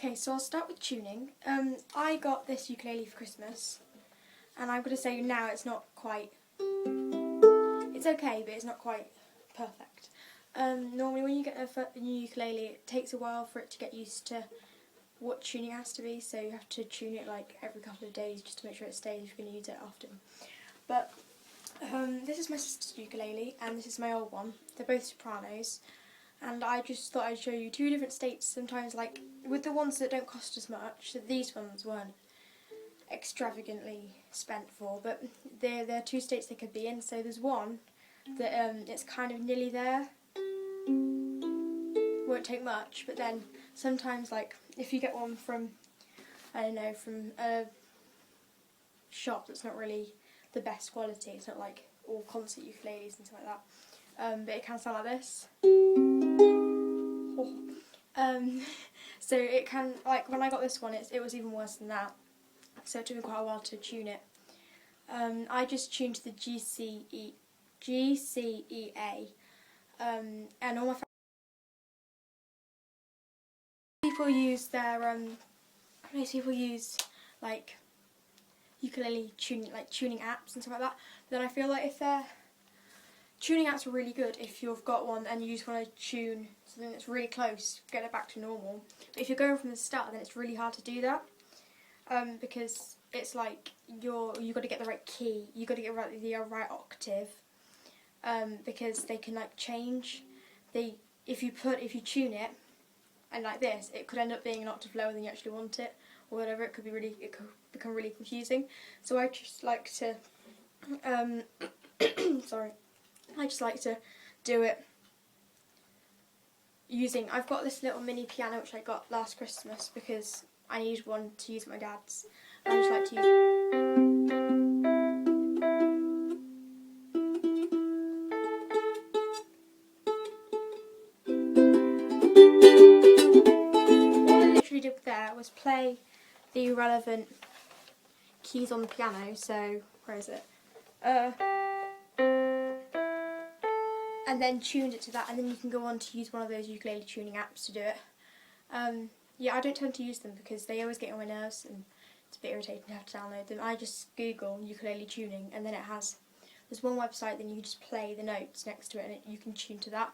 Okay, so I'll start with tuning. I got this ukulele for Christmas, and I'm going to say now it's not quite, it's okay, but it's not quite perfect. Normally when you get a new ukulele, it takes a while for it to get used to what tuning has to be, so you have to tune it like every couple of days just to make sure it stays if you're going to use it often. But this is my sister's ukulele, and this is my old one. They're both sopranos. And I just thought I'd show you two different states. Sometimes, like with the ones that don't cost as much, so these ones weren't extravagantly spent for, but they're two states they could be in. So there's one that it's kind of nearly there, won't take much, but then sometimes, like if you get one from, I don't know, from a shop that's not really the best quality, it's not like all concert ukuleles and stuff like that, but it can sound like this. So it can, like when I got this one, it was even worse than that, so it took me quite a while to tune it. I just tuned to the G, C, E, A, and all my people use their, most people use like ukulele tuning apps and stuff like that, but then I feel like if they're tuning apps are really good if you've got one and you just want to tune something that's really close, get it back to normal. But if you're going from the start, then it's really hard to do that, because it's like you've got to get the right key, you've got to get the right octave, because they can like change. If you tune it and like this, it could end up being an octave lower than you actually want it, or whatever. It could become really confusing. So I just like to sorry. I just like to do it using, I've got this little mini piano which I got last Christmas because I needed one to use at my dad's. I just like to use All I literally did there was play the relevant keys on the piano, so where is it? And then tuned it to that, and then you can go on to use one of those ukulele tuning apps to do it. Yeah, I don't tend to use them because they always get on my nerves and it's a bit irritating to have to download them. I just Google ukulele tuning, and then there's one website, then you just play the notes next to it and you can tune to that.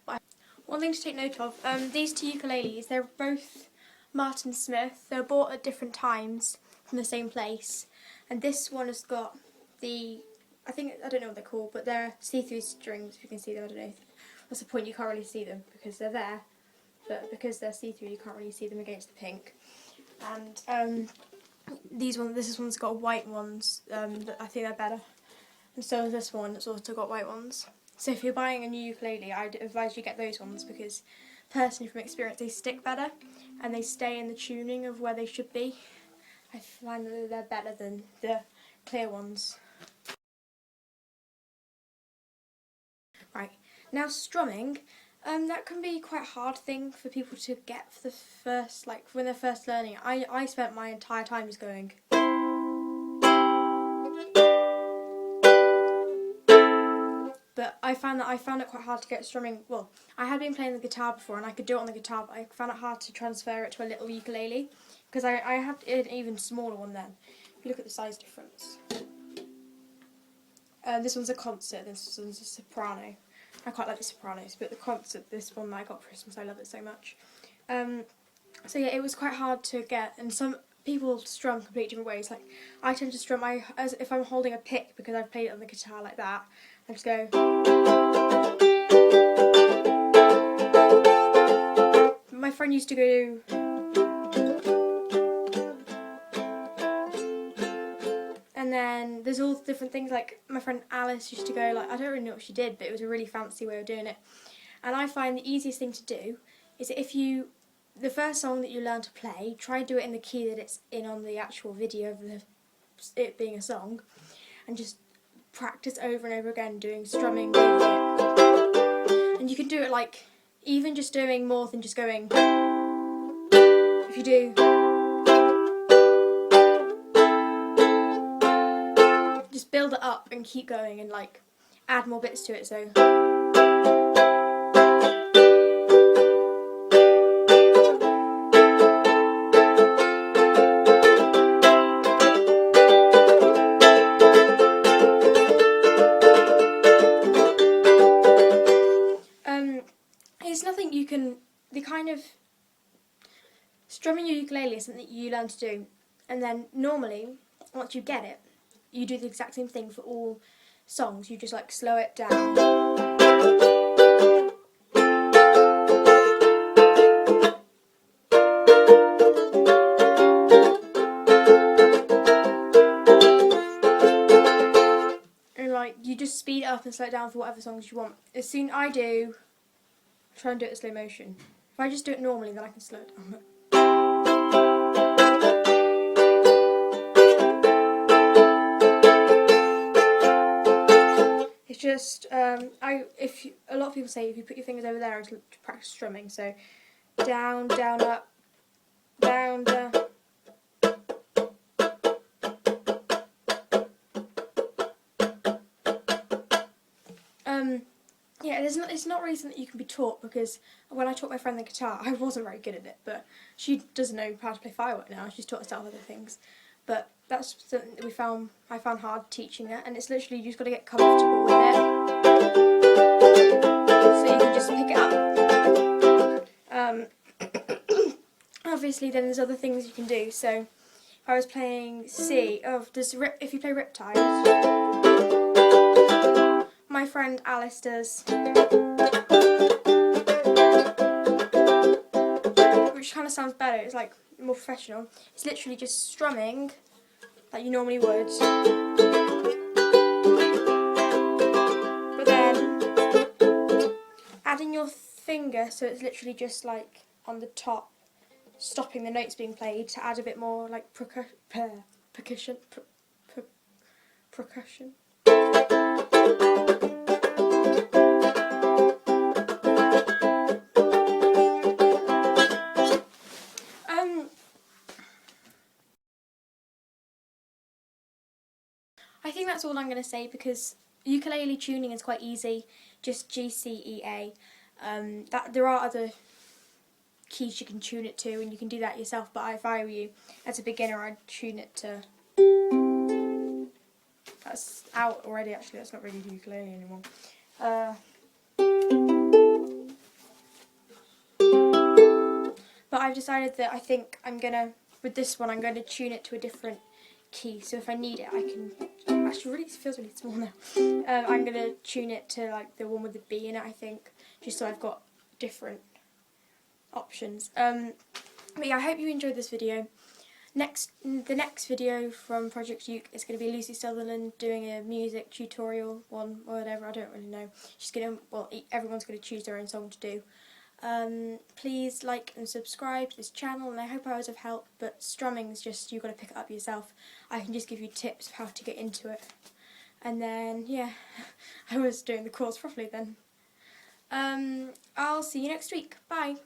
But one thing to take note of, these two ukuleles, they're both Martin Smith. They're bought at different times from the same place, and this one has got I don't know what they're called, but they're see-through strings, if you can see them. I don't know. What's the point? You can't really see them because they're there, but because they're see-through you can't really see them against the pink. And this one's got white ones, that I think they're better. And so is this one, it's also got white ones. So if you're buying a new ukulele, I'd advise you get those ones because, personally from experience, they stick better and they stay in the tuning of where they should be. I find that they're better than the clear ones. Right, now strumming, that can be quite a hard thing for people to get for the first, like when they're first learning it. I spent my entire time just going. But I found it quite hard to get strumming. Well, I had been playing the guitar before and I could do it on the guitar, but I found it hard to transfer it to a little ukulele because I had an even smaller one then. If you look at the size difference. This one's a concert, this one's a soprano. I quite like the sopranos, but the concert, this one that I got for Christmas, I love it so much. So yeah, it was quite hard to get, and some people strum completely different ways. Like I tend to strum as if I'm holding a pick because I've played it on the guitar like that. I just go. My friend used to go. And then there's all different things, like my friend Alice used to go, like, I don't really know what she did, but it was a really fancy way of doing it. And I find the easiest thing to do is that the first song that you learn to play, try and do it in the key that it's in on the actual video of it being a song, and just practice over and over again doing strumming with it. And you can do it like, even just doing more than just going, if you do. Just build it up and keep going and like add more bits to it. So kind of, strumming your ukulele is something that you learn to do, and then normally, once you get it, you do the exact same thing for all songs. You just like slow it down. And like, you just speed it up and slow it down for whatever songs you want. As soon I do, try and do it in slow motion. If I just do it normally, then I can slow it down. It's just, a lot of people say if you put your fingers over there, to practice strumming. So down, down, up, down, down. Yeah, it's not really something that you can be taught, because when I taught my friend the guitar, I wasn't very good at it, but she doesn't know how to play firework now. She's taught herself other things, but that's something that I found hard teaching her, and it's literally, you just got to get comfortable with it, so you can just pick it up. Obviously, then there's other things you can do. So if I was playing C, if you play Riptide. My friend Alice does, which kind of sounds better. It's like more professional. It's literally just strumming like you normally would, but then adding your finger, so it's literally just like on the top, stopping the notes being played to add a bit more like percussion. I think that's all I'm going to say, because ukulele tuning is quite easy, just G, C, E, A. There are other keys you can tune it to, and you can do that yourself, but if I were you, as a beginner, I'd tune it to... That's out already, actually, that's not really the ukulele anymore. But I've decided that I think with this one, I'm going to tune it to a different key, so if I need it, I can... Actually, it feels really small now. I'm going to tune it to like the one with the B in it, I think, just so I've got different options. But yeah, I hope you enjoyed this video. The next video from Project Uke is going to be Lucy Sutherland doing a music tutorial one or whatever, I don't really know. She's going to, well, everyone's going to choose their own song to do. Please like and subscribe to this channel, and I hope I was of help, but strumming is just, you've got to pick it up yourself. I can just give you tips of how to get into it. And then, yeah, I was doing the chords properly then. I'll see you next week. Bye.